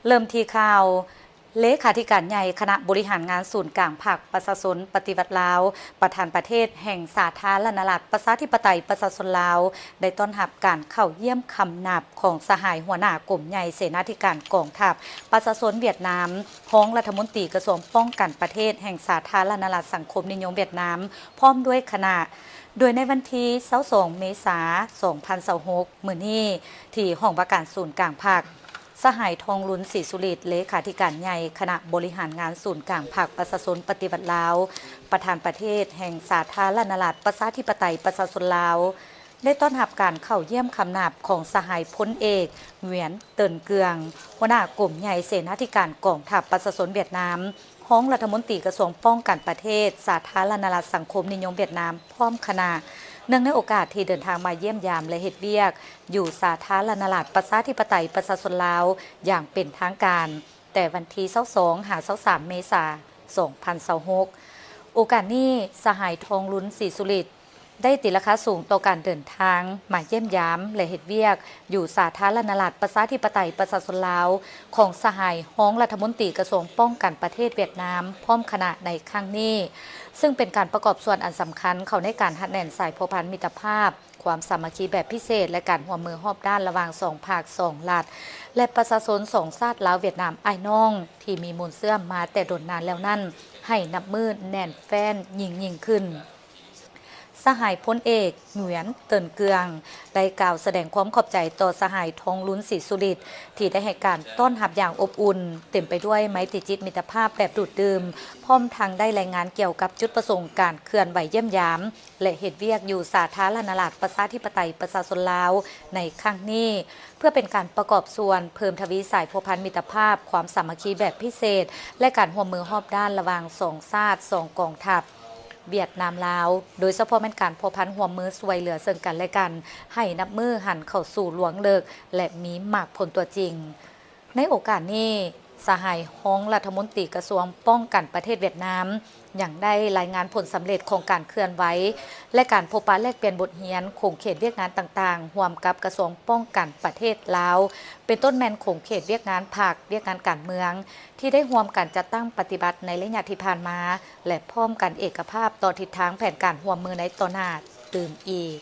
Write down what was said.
เริ่มที่ข่าวเลขาธิการใหญ่คณะบริหารงานศูนย์กลางภาคประชาชนปฏิวัติลาวประธานประเทศแห่งสาธารณรัฐประชาธิปไตยประชาชนลาวได้ต้อนรับการเข้าเยี่ยมคำนับของสหายหัวหน้ากลุ่มใหญ่เสนาธิการกองทัพประชาชนเวียดนามพ้องรัฐมนตรีกระทรวงป้องกันประเทศแห่งสาธารณรัฐสังคมนิยมเวียดนามพร้อมด้วยคณะโดยในวันที่22เมษายน2026มื้อนี้ที่ห้องว่าการศูนย์กลางภาคสหายทองลุ้นศรีสุริตเลขาธิการใหญ่คณะบริหารงานศูนย์กลางภาคประชาชนปฏิบัติลาวประธานประเทศแห่งสาธารณรัฐประชาธิปไตยประชาชนลาวได้ต้อนรับการเข้าเยี่ยมคำนับของสหายพลเอกเหวียนเตินเกืองหัวหน้ากลุ่มใหญ่เสนาธิการกองทัพประชาชนเวียดนามห้องรัฐมนตรีกระทรวงป้องกันประเทศสาธารณรัฐสังคมนิยมเวียดนามพร้อมคณะเนื่องในโอกาสที่เดินทางมาเยี่ยมยามและเฮ็ดเวียกอยู่สาธารณรัฐประชาธิปไตยประชาชนลาวอย่างเป็นทางการแต่วันที่22-23 เมษายน 2026โอกาสนี้สหายทองลุ้นศรีสุริตได้ติดราคาสูงต่อการเดินทางมาเยี่ยมยามและเฮ็ดเวียกอยู่สาธารณรัฐประชาธิปไตยประชาชนลาวของสหายห้องรัฐมนตรีกระทรวงป้องกันประเทศเวียดนามพร้อมคณะในครั้งนี้ซึ่งเป็นการประกอบส่วนอันสำคัญเข้าในการหัดแน่นสายพัวพันมิตรภาพความสามัคคีแบบพิเศษและการร่วมมือรอบด้านระหว่าง2ภาค2รัฐและประชาชน2ชาติลาวเวียดนามอ้ายน้องที่มีมูลเสื่อมมาแต่โดนนานแล้วนั่นให้นับมือแน่นแฟ้นยิ่งขึ้นสหายพลเอกเหวียนเตินเกืองได้กล่าวแสดงความขอบใจต่อสหายทองลุ้นศรีสุริตที่ได้ให้การต้อนรับอย่างอบอุ่นเต็มไปด้วยไมตรีจิตมิตรภาพแบบดูดดื่มพร้อมทางได้รายงานเกี่ยวกับจุดประสงค์การเคลื่อนไหวเยี่ยมยามและเหตุเวียกอยู่สาธารณรัฐประชาธิปไตยประชาชนลาวในครั้งนี้เพื่อเป็นการประกอบส่วนเพิ่มทวีสายพัวพันมิตรภาพความสามัคคีแบบพิเศษและการร่วมมือรอบด้านระหว่าง2ชาติ2กองทัพเวียดนามลาวโดยเฉพาะเป็นการพัวพันร่วมมือช่วยเหลือซึ่งกันและกันให้นับมือหันเข้าสู่หลวงเลิกและมีมากผลตัวจริงในโอกาสนี้สหายห้องรัฐมนตรีกระทรวงป้องกันประเทศเวียดนามอย่างได้รายงานผลสำเร็จของการเคลื่อนไหวและการพบปะแลกเปลี่ยนบทเรียนคงเขตเวียกงานต่างๆร่วมกับกระทรวงป้องกันประเทศลาวเป็นต้นแมนคงเขตเวียกงานภาคเวียกงานการเมืองที่ได้ร่วมกันจัดตั้งปฏิบัติในระยะที่ผ่านมาและพร้อมกันเอกภาพต่อทิศทางแผนการร่วมมือในต่อหน้าตื่นอีก